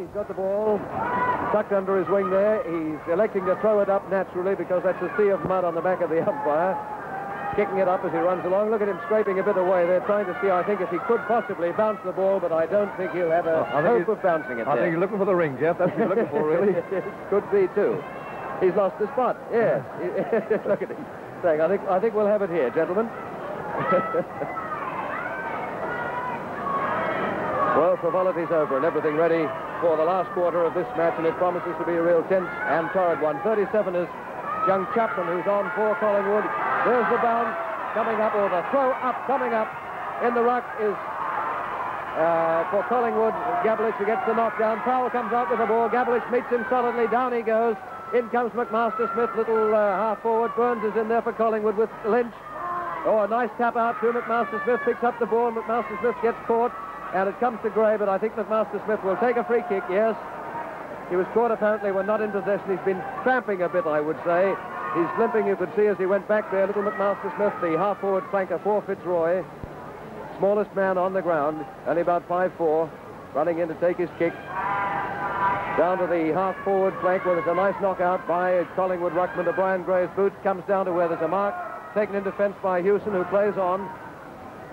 He's got the ball tucked under his wing there. He's electing to throw it up naturally because that's a sea of mud on the back of the umpire. Kicking it up as he runs along. Look at him scraping a bit away. They're trying to see, I think, if he could possibly bounce the ball, but I don't think he'll have a hope of bouncing it. I think he's looking for the ring, Geoff. That's what he's looking for, really. Could be, too. He's lost the spot. Yes. Look at him saying, I think we'll have it here, gentlemen. Well, frivolity's over and everything ready for the last quarter of this match, and it promises to be a real tense and torrid one. 37 is young Chapman, who's on for Collingwood. There's the bounce coming up, or the throw up coming up in the ruck is for Collingwood. Gabelich who gets the knockdown. Powell comes out with the ball. Gabelich meets him solidly. Down he goes. In comes McMaster Smith, little half forward. Burns is in there for Collingwood with Lynch. Oh, a nice tap out to McMaster Smith. Picks up the ball. McMaster Smith gets caught, and it comes to Gray, but I think McMaster Smith will take a free kick, yes. He was caught apparently when not in possession. He's been tramping a bit, I would say. He's limping, you could see, as he went back there. Little McMaster Smith, the half-forward flanker for Fitzroy. Smallest man on the ground, only about 5'4", running in to take his kick. Down to the half-forward flank where there's a nice knockout by Collingwood ruckman to Brian Gray's boot. Comes down to where there's a mark. Taken in defence by Hewson, who plays on.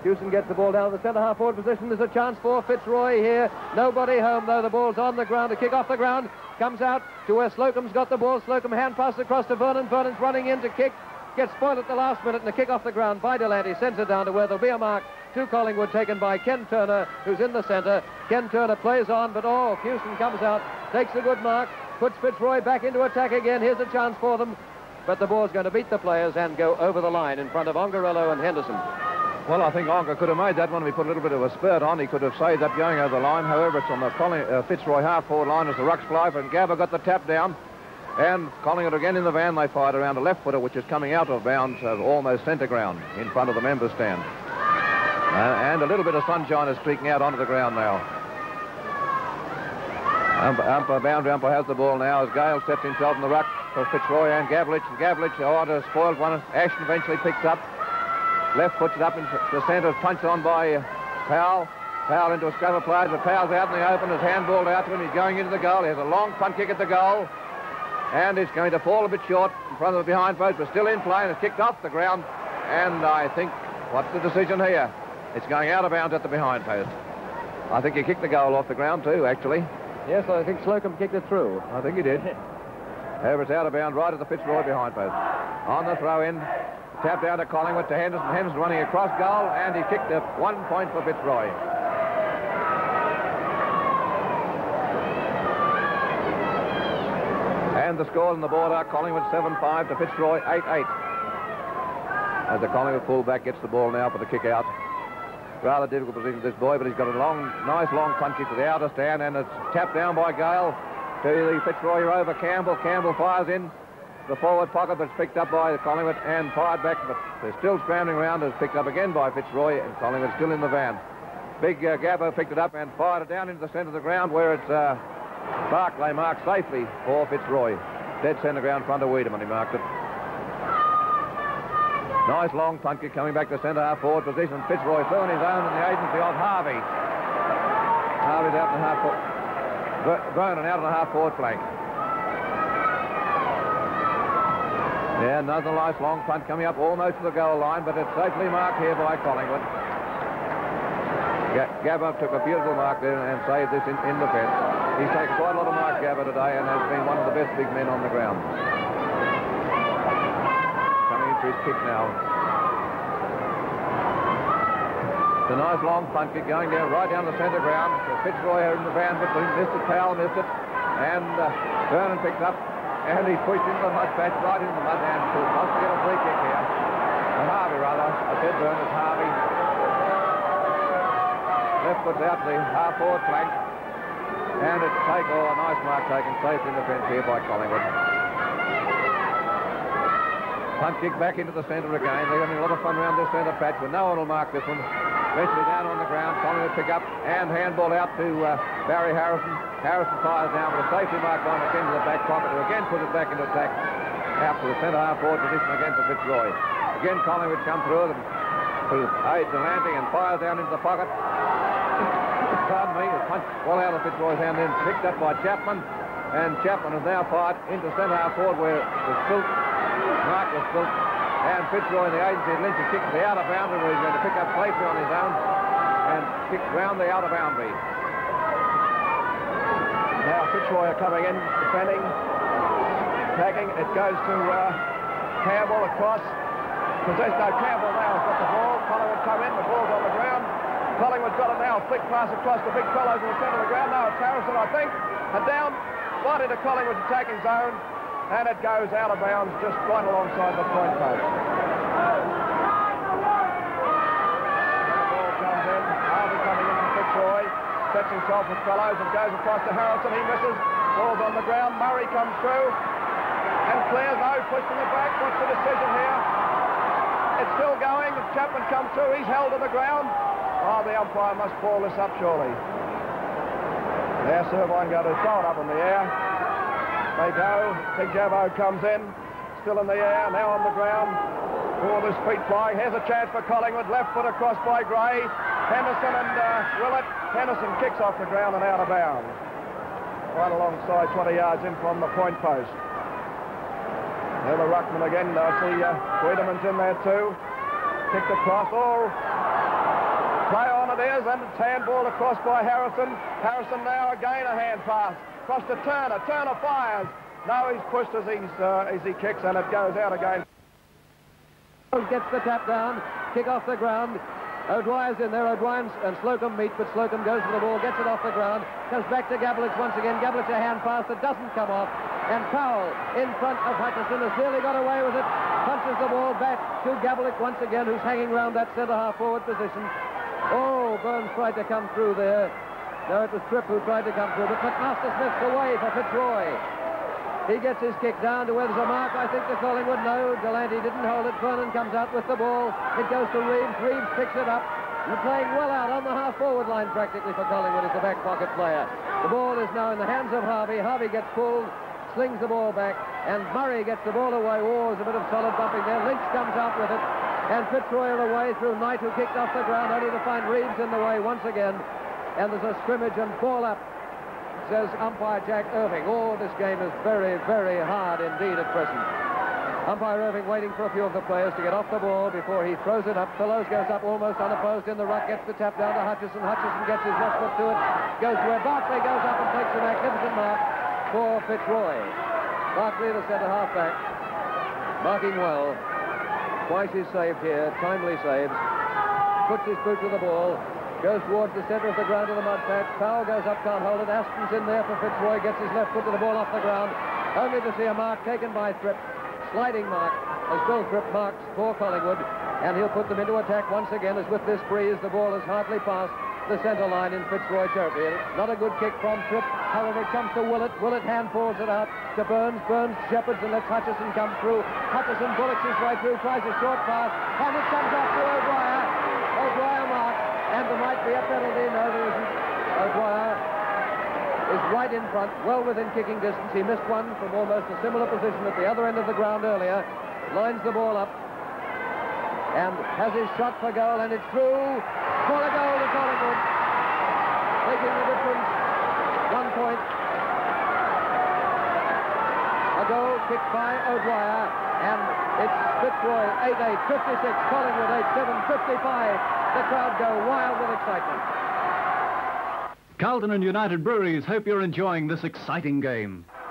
Hewson gets the ball down to the centre half-forward position. There's a chance for Fitzroy here. Nobody home, though. The ball's on the ground. A kick off the ground. Comes out to where Slocum's got the ball. Slocum hand passes across to Vernon. Vernon's running in to kick. Gets spoiled at the last minute, and a kick off the ground by Delante. Sends it down to where there'll be a mark to Collingwood, taken by Ken Turner, who's in the centre. Ken Turner plays on, but Hewson comes out, takes a good mark, puts Fitzroy back into attack again. Here's a chance for them. But the ball's going to beat the players and go over the line in front of Ongarello and Henderson. Well, I think Ongar could have made that one if he put a little bit of a spurt on. He could have saved that going over the line. However, it's on the Fitzroy half-forward line as the rucks fly, and Gabba got the tap down. And Collingwood again in the van. They fired around a left-footer, which is coming out of bounds almost centre ground in front of the members' stand. And a little bit of sunshine is streaking out onto the ground now. Boundary umpire has the ball now as Gale sets himself in the ruck for Fitzroy and Gabelich. Gabelich, a spoiled one. Ashton eventually picks up. Left puts it up into the centre, punched on by Powell. Powell into a scupper play, but Powell's out in the open. His handballed out to him. He's going into the goal. He has a long punt kick at the goal. And it's going to fall a bit short in front of the behind post, but still in play, and it's kicked off the ground. And I think, what's the decision here? It's going out of bounds at the behind post. I think he kicked the goal off the ground too, actually. Yes, I think Slocum kicked it through. I think he did. However, it's out of bounds right at the Fitzroy behind post. On the throw-in, tap down to Collingwood to Henderson. Henderson running across goal, and he kicked it. 1 point for Fitzroy. And the score on the board are Collingwood 7-5 to Fitzroy 8-8. As the Collingwood fullback gets the ball now for the kick out. Rather difficult position for this boy, but he's got a nice long punt kick to the outer stand, and it's tapped down by Gale to the Fitzroy rover Campbell. Campbell fires in the forward pocket, but it's picked up by Collingwood and fired back, but they're still scrambling around. It's picked up again by Fitzroy, and Collingwood still in the van. Big Gabbo picked it up and fired it down into the centre of the ground where it's Barclay marked safely for Fitzroy. Dead centre ground front of Wiedemann, he marked it. Nice long punt kick coming back to centre half forward position. Fitzroy throwing his own in the agency of Harvey. Harvey's out in the half forward. Vernon out on the half forward flank. Yeah, another nice long punt coming up almost to the goal line, but it's safely marked here by Collingwood. Gabbo took a beautiful mark there and saved this in defence. He's taken quite a lot of mark, Gabbo, today, and has been one of the best big men on the ground. His kick now. It's a nice long punt kick going down right down the centre ground. Fitzroy in the van, but he missed it. Powell missed it, and Vernon picked up, and he pushed into the mud patch right into the mud, and wants to get a free kick here. Harvey, rather. I said Vernon, it's Harvey. Left puts out the half forward flank, and it's a nice mark taken safe in defence here by Collingwood. Punt kick back into the centre again. They're having a lot of fun around this centre patch, but no one will mark this one. Eventually down on the ground, Collingwood pick up and handball out to Barry Harrison. Harrison fires down with a safety mark on it into the back pocket, who again put it back into attack out to the centre half forward position again for Fitzroy. Again Collingwood come through them to aid Delante and fires down into the pocket. pardon me, is punched well out of Fitzroy's hand, then picked up by Chapman. And Chapman has now fired into centre half forward where the Spilt, Mark was Spilt. And Fitzroy in the agency and Lynch has kicked the outer boundary where he's going to pick up safely on his own and kick round the outer boundary. Now Fitzroy are coming in, defending, attacking. It goes to Campbell across. Possessed now. Campbell now has got the ball. Collingwood come in. The ball's on the ground. Collingwood's got it now. Flick pass across the big fellows in the centre of the ground. Now it's Harrison, I think. And down right into Collingwood's attacking zone. And it goes out of bounds just right alongside the point post. The ball comes in. Harvey coming in from Fitzroy. Sets himself with fellows and goes across to Harrison. He misses. Ball's on the ground. Murray comes through. And clears. No, pushed in the back. What's the decision here? It's still going. Chapman comes through. He's held to the ground. Oh, the umpire must call this up surely. There, Servine got to throw it up in the air. They go. Big Jabbo comes in. Still in the air. Now on the ground. Oh, this feet flying. Here's a chance for Collingwood. Left foot across by Gray. Henderson and Willett. Henderson kicks off the ground and out of bounds. Right alongside 20 yards in from the point post. There's the ruckman again. I see Wiedemann's in there too. Kicked across. Oh, play on it is, and it's handball across by Harrison. Harrison now again a hand pass. Across to Turner. Turner fires. No, he's pushed as he kicks, and it goes out again. Gets the tap down. Kick off the ground. O'Dwyer's in there. O'Dwyer and Slocum meet, but Slocum goes for the ball, gets it off the ground, comes back to Gablich once again. Gablich a hand pass that doesn't come off, and Powell in front of Hutchison has nearly got away with it. Punches the ball back to Gablich once again, who's hanging round that centre-half forward position. Oh, Burns tried to come through there. No, it was Tripp who tried to come through, but McMaster Smith's away for Fitzroy. He gets his kick down to where there's a mark, I think, to Collingwood. No, Delante didn't hold it. Vernon comes out with the ball. It goes to Reeves. Reeves picks it up. He's playing well out on the half-forward line practically for Collingwood as the back pocket player. The ball is now in the hands of Harvey. Harvey gets pulled, slings the ball back, and Murray gets the ball away. Oh, there's a bit of solid bumping there. Lynch comes out with it, and Fitzroy away through Knight, who kicked off the ground, only to find Reeves in the way once again. And there's a scrimmage and ball up, says umpire Jack Irving. Oh, this game is very, very hard indeed at present. Umpire Irving waiting for a few of the players to get off the ball before he throws it up. Fellows goes up almost unopposed in the ruck, gets the tap down to Hutchison. Hutchison gets his left foot to it, goes to where Barclay goes up and takes a magnificent mark for Fitzroy. Barclay, the centre half-back, marking well. Twice he's saved here, timely saves. Puts his boot to the ball. Goes towards the centre of the ground to the mud patch. Powell goes up, can't hold it. Aston's in there for Fitzroy. Gets his left foot to the ball off the ground. Only to see a mark taken by Tripp. Sliding mark as Bill Tripp marks for Collingwood. And he'll put them into attack once again as with this breeze the ball has hardly passed the centre line in Fitzroy territory. Not a good kick from Tripp. However, it comes to Willett. Willett handballs it out to Burns. Burns shepherds and lets Hutchison come through. Hutchison bullocks his way through, tries a short pass, and it comes off to O'Dwyer. O'Dwyer marks. And there might be a penalty. No, there isn't. O'Dwyer is right in front, well within kicking distance. He missed one from almost a similar position at the other end of the ground earlier. Lines the ball up and has his shot for goal, and it's through for a goal to Collingwood, making the difference. 1 point. A goal kicked by O'Dwyer, and it's Fitzroy 8-8, 56, Collingwood 8-7, 55. The crowd go wild with excitement. Carlton and United Breweries hope you're enjoying this exciting game. Well,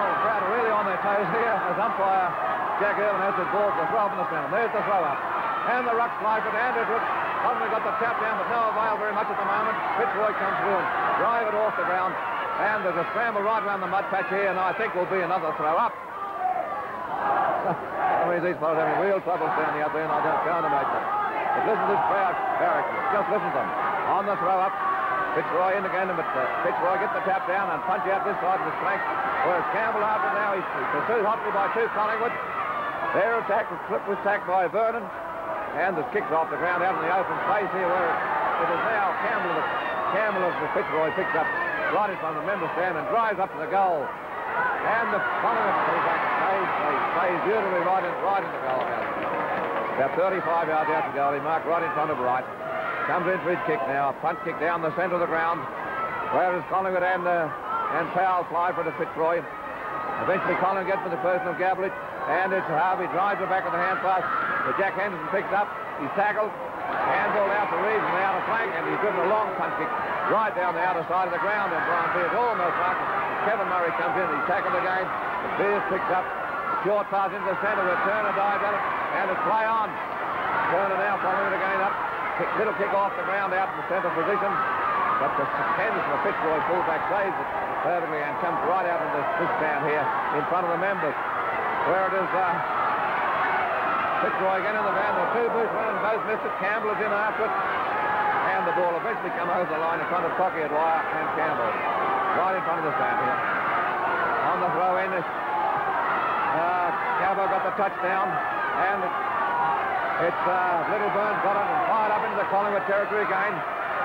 the crowd are really on their toes here as umpire Jack Irvin has the ball to throw up in the ground. There's the throw up. And the ruck slide for Andrew Tripp. Suddenly got the tap down, but no avail very much at the moment. Fitzroy comes through and drive it off the ground. And there's a scramble right around the mud patch here, and I think will be another throw up. I mean, these fellows having real trouble standing up there, and I can't imagine it. But listen to this crowd barracking. Just listen to them. On the throw up, Fitzroy in again, but Fitzroy gets the tap down and punch out this side of the flank. Whereas Campbell after now, he's pursued hotly by two Collingwood. Their attack was attacked by Vernon, and there's kicks off the ground out in the open space here where it is now Campbell of the Fitzroy picks up right in front of the member stand and drives up to the goal. And the Collingwood fullback stays beautifully right in the goal now. About 35 yards out the goal, he marked right in front of right. Comes in for his kick now. Punt kick down the centre of the ground. Whereas Collingwood and Powell fly for the Fitzroy. Eventually Collingwood gets to the personal Gablich. And it's Harvey drives the back of the hand pass. But Jack Henderson picks up. He's tackled. Handball out to Reeves on the outer flank. And he's driven a long punt kick right down the outer side of the ground. And Brian Beers almost marked. Kevin Murray comes in. He's tackled again. Beers picks up. Short pass into the centre where Turner dives at it. And it's play on. Turner now following it again up. Little kick off the ground out in the centre position. But the Henderson, the Fitzroy fullback, saves it perfectly and comes right out into this stand here in front of the members. Where it is Fitzroy again in the van. The two boots running, both missed it. Campbell is in after it. And the ball eventually come over the line in front of Cocky, Dwyer and Campbell. Right in front of the stand here. On the throw in, Gabbo got the touchdown. And it's Little Burns got it and fired up into the Collingwood territory again.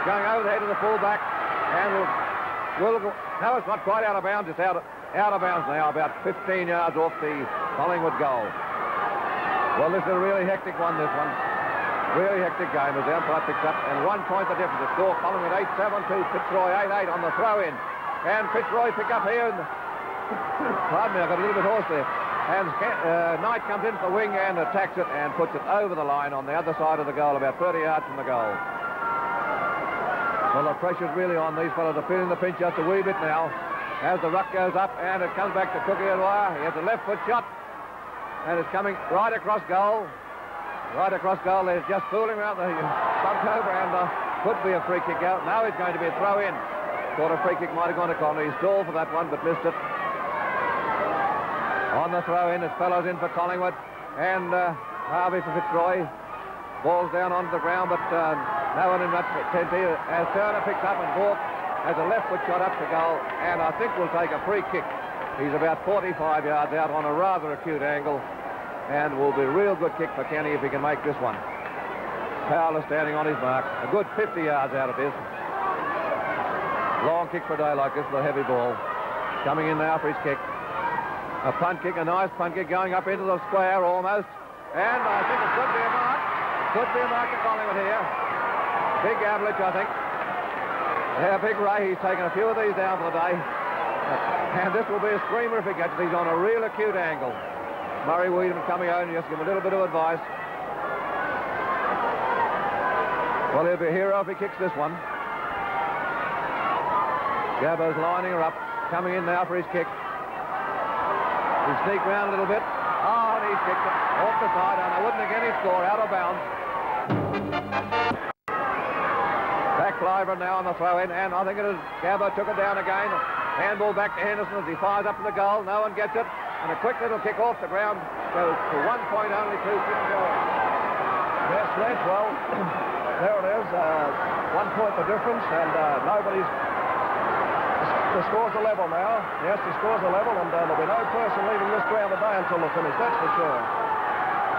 Going over the head of the fullback. And will go. No, it's not quite out of bounds. It's out of bounds now, about 15 yards off the Collingwood goal. Well, this is a really hectic one, this one. Really hectic game as the umpire picks up. And 1 point the difference. The score, Collingwood 8-7 to Fitzroy 8-8 on the throw-in. And Fitzroy pick up here. And pardon me, I got a little bit hoarse there. And Knight comes in for the wing and attacks it and puts it over the line on the other side of the goal, about 30 yards from the goal. Well, the pressure's really on. These fellas are feeling the pinch just a wee bit now. As the ruck goes up and it comes back to Cookie Dwyer. He has a left foot shot. And it's coming right across goal. Right across goal. They're just fooling around the bump over and could be a free kick out. Now it's going to be a throw in. Thought a free kick might have gone to Connolly. He stalled for that one but missed it. On the throw in, it's Fellows in for Collingwood. And Harvey for Fitzroy. Ball's down onto the ground but no one in much attention as Turner picks up and walks. Has a left foot shot up to goal. And I think we'll take a free kick. He's about 45 yards out on a rather acute angle. And will be a real good kick for Kenny if he can make this one. Powell is standing on his mark. A good 50 yards out of this. Long kick for a day like this with a heavy ball. Coming in now for his kick. A punt kick, a nice punt kick going up into the square almost. And I think it could be a mark. Could be a mark to Collingwood here. Big Gablich, I think. Yeah, Big Ray, he's taken a few of these down for the day. And this will be a screamer if he gets it. He's on a real acute angle. Murray Williams coming out and just give him a little bit of advice. Well, he'll be a hero if he kicks this one. Gabbo's lining her up. Coming in now for his kick. He sneaked round a little bit. Oh, and he's kicked it off the side. And I wouldn't have any score out of bounds. Back Cliver now on the throw-in. And I think it is Gabbo took it down again. Handball back to Henderson as he fires up to the goal. No one gets it. And a quick little kick off the ground goes to 1 point only to Fitzroy. Yes, Les, well, there it is. 1 point the difference, and nobody's... The score's a level now. Yes, the score's a level, and there'll be no person leaving this ground today until the finish, that's for sure.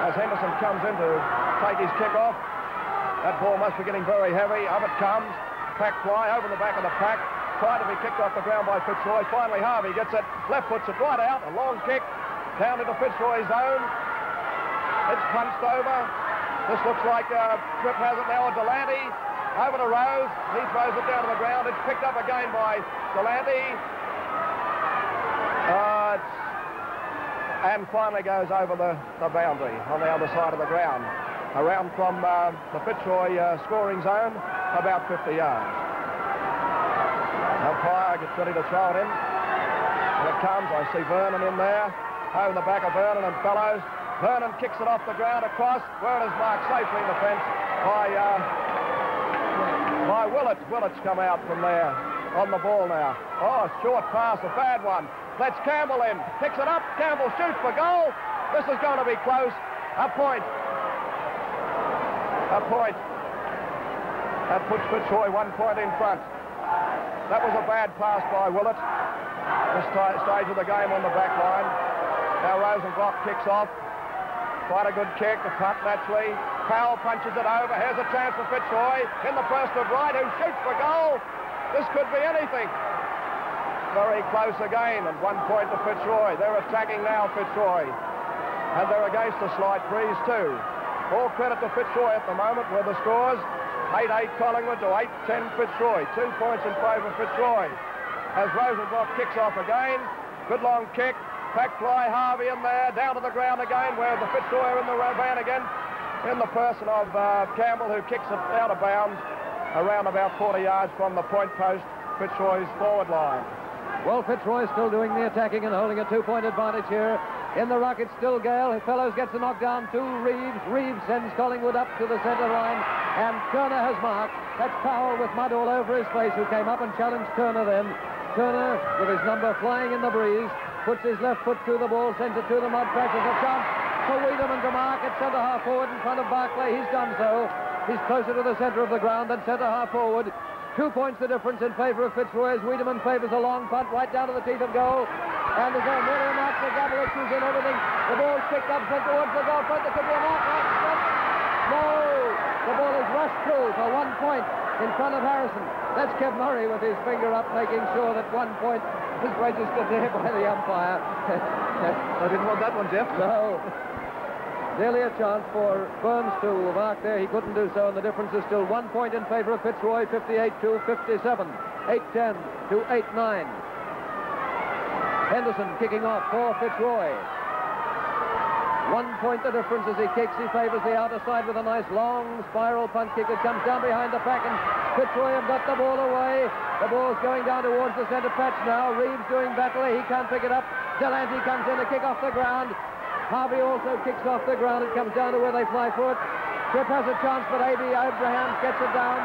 As Henderson comes in to take his kick off, that ball must be getting very heavy. Up it comes. Pack fly over the back of the pack. Tried to be kicked off the ground by Fitzroy. Finally, Harvey gets it. Left puts it right out. A long kick down into Fitzroy's zone. It's punched over. This looks like Tripp has it now. Delante over to Rose. He throws it down to the ground. It's picked up again by Delante. And finally goes over the boundary on the other side of the ground. Around from the Fitzroy scoring zone, about 50 yards. Umpire gets ready to throw it in. And it comes. I see Vernon in there. Over the back of Vernon and Fellows. Vernon kicks it off the ground across. Where it is marked safely in the fence by Willits. Willits come out from there on the ball now. Oh, short pass, a bad one. Lets Campbell in. Picks it up. Campbell shoots for goal. This is going to be close. A point. A point. That puts Fitzroy 1 point in front. That was a bad pass by Willett. This stage of the game on the back line. Now Rosenblock kicks off. Quite a good kick, a punt naturally. Powell punches it over. Here's a chance for Fitzroy in the first of right, who shoots for goal. This could be anything. Very close again, and 1 point to Fitzroy. They're attacking now, Fitzroy. And they're against a slight breeze too. All credit to Fitzroy at the moment with the scores. 8-8 Collingwood to 8-10 Fitzroy. 2 points in favour of Fitzroy. As Rosenbrock kicks off again. Good long kick. Pack fly, Harvey in there. Down to the ground again, where the Fitzroy are in the van again. In the person of Campbell, who kicks it out of bounds around about 40 yards from the point post, Fitzroy's forward line. Well, Fitzroy still doing the attacking and holding a 2-point advantage here. In the ruck, it's still Gale. Fellows gets a knockdown to Reeves. Reeves sends Collingwood up to the centre line, and Turner has marked. That's Powell with mud all over his face, who came up and challenged Turner then. Turner, with his number flying in the breeze, puts his left foot through the ball, sends it to the mud patch. There's a chance for Wiedemann to mark at centre half forward in front of Barclay. He's done so. He's closer to the centre of the ground than centre half forward. 2 points the difference in favour of Fitzroy as Wiedemann favours a long punt right down to the teeth of goal. And there's a nearly a mark for Gabelich, who's in everything. The ball's kicked up sent towards the goal front. There could be a mark right in front. No! The ball is rushed through for 1 point in front of Harrison. That's Kev Murray with his finger up, making sure that 1 point is registered there by the umpire. I didn't want that one, Geoff. No. Nearly a chance for Burns to mark there. He couldn't do so, and the difference is still 1 point in favour of Fitzroy, 58 to 57, 8-10 to 8-9. Henderson kicking off for Fitzroy. 1 point the difference as he kicks. He favours the outer side with a nice long spiral punt kick that comes down behind the pack, and Fitzroy have got the ball away. The ball's going down towards the centre patch now. Reeves doing battle. He can't pick it up. Delante comes in to kick off the ground. Harvey also kicks off the ground. It comes down to where they fly for it. Tripp has a chance, but Abraham gets it down.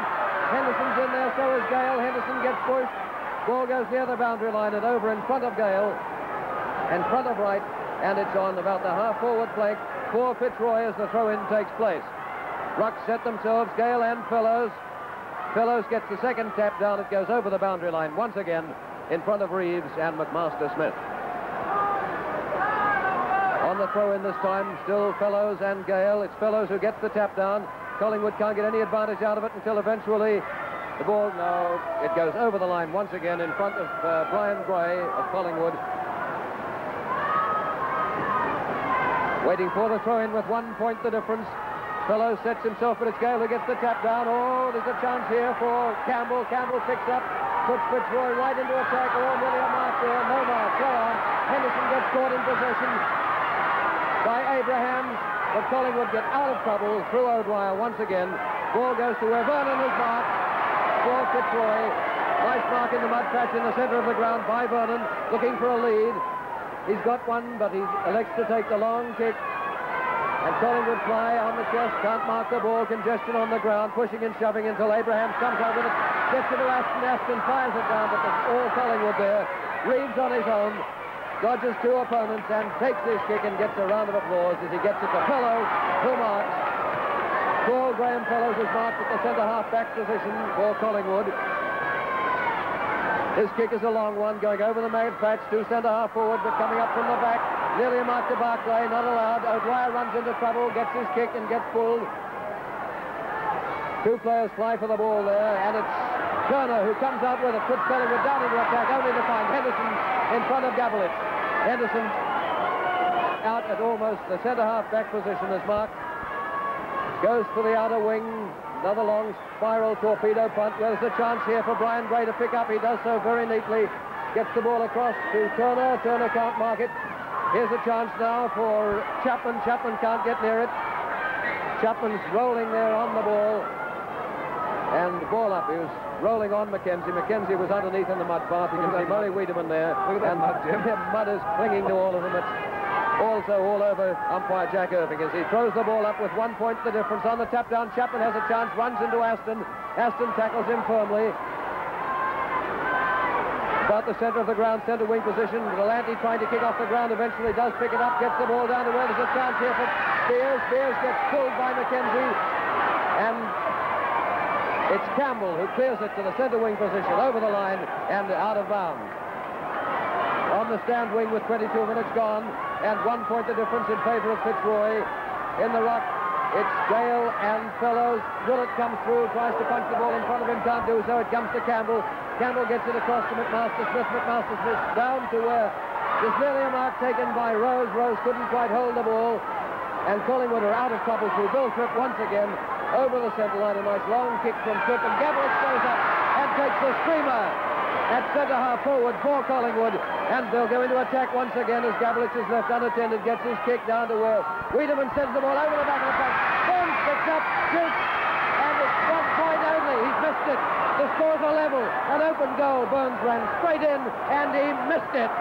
Henderson's in there, so is Gale. Henderson gets pushed. Ball goes near the boundary line and over in front of Gale. In front of right, and it's on about the half-forward flank for Fitzroy as the throw-in takes place. Rucks set themselves, Gale and Fellows. Fellows gets the second tap down. It goes over the boundary line once again in front of Reeves and McMaster-Smith. On the throw-in this time, still Fellows and Gale. It's Fellows who gets the tap down. Collingwood can't get any advantage out of it until eventually the ball, no, it goes over the line once again in front of Brian Gray of Collingwood. Waiting for the throw-in with 1 point the difference. Fellows sets himself, but it's Gale who gets the tap down. Oh, there's a chance here for Campbell. Campbell picks up, puts Fitzroy right into attack. Oh, nearly a mark there. No mark. Go on. Henderson gets caught in possession by Abraham, but Collingwood get out of trouble through O'Dwyer once again. Ball goes to where Vernon has marked for Fitzroy. Nice mark in the mud patch in the centre of the ground by Vernon, looking for a lead. He's got one, but he elects to take the long kick. And Collingwood fly on the chest, can't mark the ball, congestion on the ground, pushing and shoving until Abraham comes out with it, gets it to Aston. Aston fires it down, but there's all Collingwood there. Reeves on his own, dodges 2 opponents and takes his kick and gets a round of applause as he gets it to Fellows, who marks. Paul Graham Fellows is marked at the centre half-back position for Collingwood. His kick is a long one, going over the mad patch to centre half forward, but coming up from the back. Nearly a mark to Barclay, not allowed. O'Dwyer runs into trouble, gets his kick and gets pulled. 2 players fly for the ball there, and it's Turner who comes out with it, puts Collingwood down into attack, only to find Henderson in front of Gabelich. Henderson out at almost the centre half-back position as marked. Goes for the outer wing. Another long spiral torpedo punt. There's a chance here for Brian Gray to pick up. He does so very neatly. Gets the ball across to Turner. Turner can't mark it. Here's a chance now for Chapman. Chapman can't get near it. Chapman's rolling there on the ball. And the ball up. He was rolling on Mackenzie. Mackenzie was underneath in the mud path. You can see Murray Wiedemann there. Look at that mud, Jim. Mud is clinging to all of them. It's also all over umpire Jack Irving as he throws the ball up with 1 point the difference. On the tap down, Chapman has a chance, runs into Aston. Aston tackles him firmly. About the centre of the ground, centre wing position. Delante trying to kick off the ground, eventually does pick it up, gets the ball down to where there's a chance here for Beers. Beers gets pulled by Mackenzie. And it's Campbell who clears it to the centre wing position, over the line and out of bounds. On the stand wing with 22 minutes gone, and 1 point the difference in favour of Fitzroy. In the ruck, it's Gale and Fellows. Willett comes through, tries to punch the ball in front of him, can't do so. It comes to Campbell. Campbell gets it across to McMaster-Smith. McMaster-Smith down to where there's nearly a mark taken by Rose. Rose couldn't quite hold the ball. And Collingwood are out of trouble through Bill Tripp once again. over the centre line. A nice long kick from Tripp, and Gablitz goes up and takes the screamer at centre half forward for Collingwood. And they'll go into attack once again as Gablitz is left unattended, gets his kick down to Wiedemann sends the ball over the back of the post. Burns picks up, shoots, and it's 1 point only. He's missed it. The scores are level. An open goal. Burns ran straight in, and he missed it.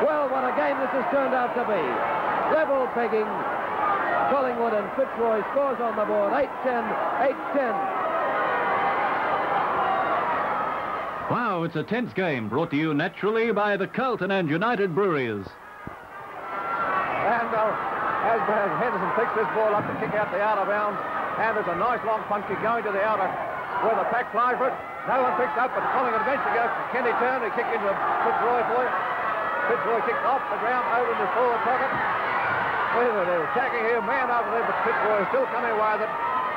Well, what a game this has turned out to be. Level pegging. Collingwood and Fitzroy scores on the board. 8-10, 8-10. Wow, it's a tense game, brought to you naturally by the Carlton and United Breweries. And as Henderson picks this ball up to kick out the out of bounds, and there's a nice long punt kick going to the outer where the pack fly for it. No one picks up, but Collingwood eventually goes to Kenny Turner. He kicked into a Fitzroy boy. Fitzroy kicked off the ground over in the forward pocket. They're attacking here, man over there, but Fitzroy is still coming away with it.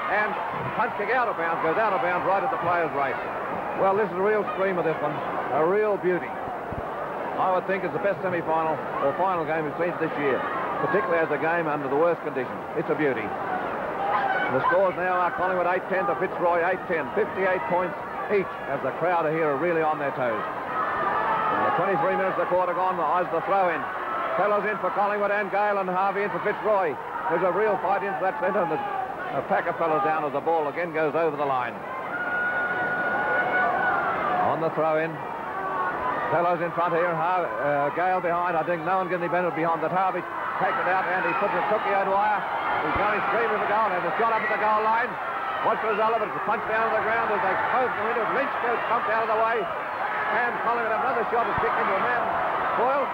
And punt kick out of bounds, goes out of bounds right at the player's race. Well, this is a real scream of this one. A real beauty. I would think it's the best semi-final or final game we've seen this year, particularly as a game under the worst conditions. It's a beauty. The scores now are Collingwood 8-10 to Fitzroy 8-10. 58 points each as the crowd here are really on their toes. 23 minutes of the quarter gone as the throw-in. Fellows in for Collingwood and Gale and Harvey in for Fitzroy. There's a real fight into that centre, and a pack of fellows down as the ball again goes over the line. On the throw-in. Fellows in front here. Gale behind. I think no one getting any benefit behind that. Harvey takes it out and he puts it to O'Dwyer. He's going straight to the goal and it's got up at the goal line. What's the result of it? It's a punch down to the ground as they both go into it. Lynch goes pumped out of the way. And Collingwood have another shot is kicked into a man. Boyle.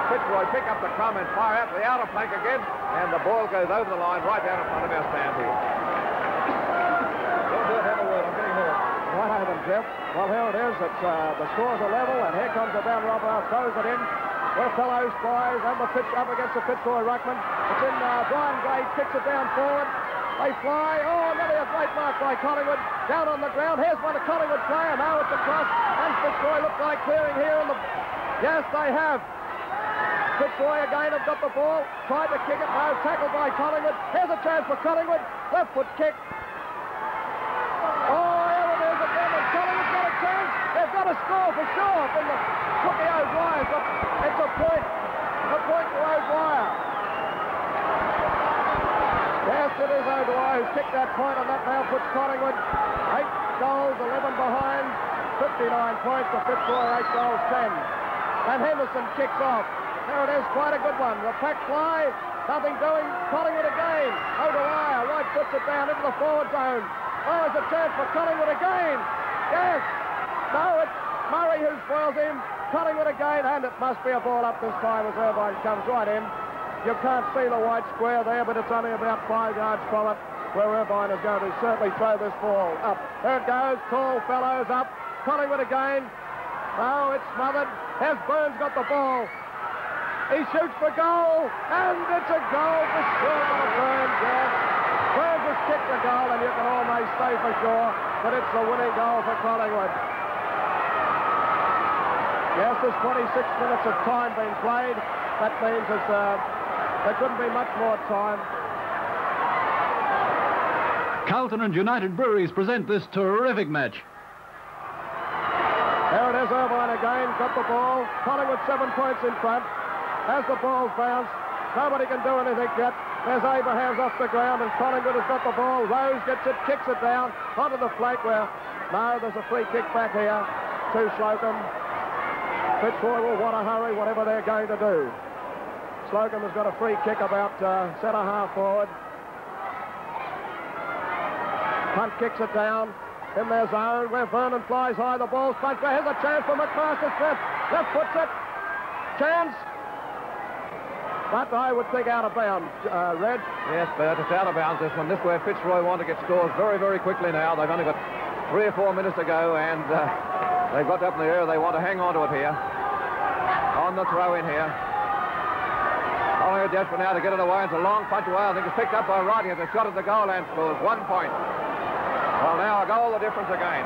Fitzroy pick up the crumb and fire out to the outer flank again. And the ball goes over the line right down in front of our stand here. Have a word. I'm getting more. Right over them, Geoff. Well, here it is. It's the scores are level, and here comes the down robber, throws it in. Where Fellows flies and the pitch up against the Fitzroy ruckman. It's in Brian Gray, kicks it down forward. They fly. Oh, nearly a great mark by Collingwood. Down on the ground. Here's one, a Collingwood player. Now it's across. And Fitzroy looks like clearing here. Yes, they have. Fitzroy again have got the ball. Tried to kick it. No, tackled by Collingwood. Here's a chance for Collingwood. Left foot kick. Oh, here it is again. And Collingwood's got a chance. They've got a score for sure from the Cookie O'Dwyer. It's a point. A point to O'Dwyer. Yes, it is O'Dwyer who's kicked that point, and that now puts Collingwood 8 goals, 11 behind, 59 points to Fitzroy, 8 goals, 10. And Henderson kicks off. There it is, quite a good one. The pack fly, nothing doing. Collingwood again. O'Dwyer, right puts it down into the forward zone. Oh, there's a chance for Collingwood again. Yes. No, it's Murray who spoils him. Collingwood again, and it must be a ball up this time as Irvine comes right in. You can't see the white square there, but it's only about 5 yards from it where Irvine is going to certainly throw this ball up. There it goes, tall Fellows up. Collingwood again. No, it's smothered. Has Burns got the ball? He shoots for goal, and it's a goal for sure by Burns, yes. Burns has kicked the goal, and you can almost say for sure that it's the winning goal for Collingwood. Yes, there's 26 minutes of time being played. That means there couldn't be much more time. Carlton and United Breweries present this terrific match. There it is, Irvine again, got the ball. Collingwood 7 points in front. As the ball's bounced, nobody can do anything yet. There's Abrahams off the ground, and Collingwood has got the ball. Rose gets it, kicks it down onto the flank where, no, there's a free kick back here to Slocum. Fitzroy will want to hurry, whatever they're going to do. Slocum has got a free kick about centre half forward. Punt kicks it down in their zone where Vernon flies high. The ball's punched. Here's a chance for McMaster Smith. Left puts it. Chance. But I would think out of bounds, Red. Yes, Bert, it's out of bounds this one. This is where Fitzroy want to get scores very, very quickly now. They've only got 3 or 4 minutes to go, and they've got up in the air. They want to hang on to it here. On the throw in here. Collingwood desperate now to get it away. It's a long punch away. I think it's picked up by Rodney as a shot at the goal and scores 1 point. Well, now a goal, the difference again.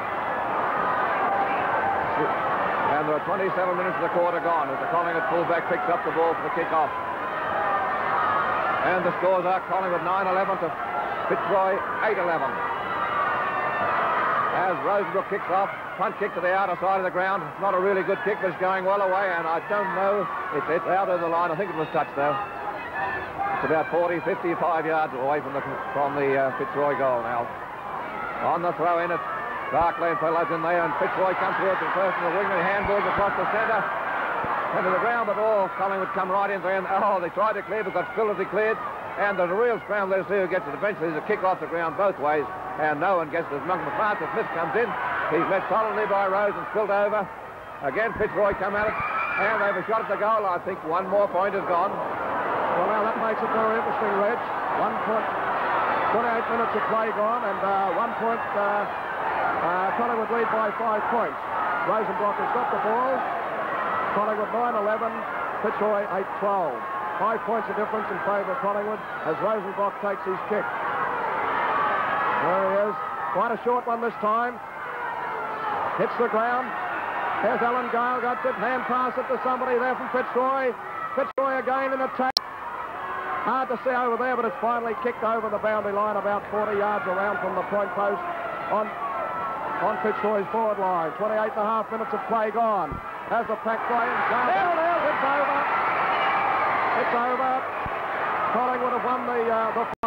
And there are 27 minutes of the quarter gone as the Collingwood fullback picks up the ball for the kick-off. And the scores are Collingwood 9-11 to Fitzroy 8-11. As Rosenbrook kicks off, front kick to the outer side of the ground. Not a really good kick, but it's going well away, and I don't know. It's out of the line. I think it was touched, though. It's about 40, 55 yards away from the Fitzroy goal now. On the throw in, it's Barclay and fellows in there, and Fitzroy comes towards the first of the wing, and handballs across the centre. Into the ground, but Collingwood come right in there, and they tried to clear, but got Phillips cleared. And there's a real scramble. Let's see who gets it eventually. There's a kick off the ground both ways, and no one gets it. As Monk McArthur Smith comes in. He's met solidly by Rose and spilled over. Again, Fitzroy come at it, and they have a shot at the goal. I think one more point is gone. Well, now that makes it very interesting, Reg. 1 point, 28 minutes of play gone, and 1 point, Collingwood lead by 5 points. Rosenbrock has got the ball. Collingwood 9-11, Fitzroy 8-12. 5 points of difference in favour of Collingwood as Rosenbrock takes his kick. There he is. Quite a short one this time. Hits the ground. Here's Alan Gale, got it. Hand pass it to somebody there from Fitzroy. Fitzroy again in attack. Hard to see over there, but it's finally kicked over the boundary line about 40 yards around from the point post on Fitzroy's forward line. 28.5 minutes of play gone. Has the pack playing. It's over. It's over. Collingwood have won the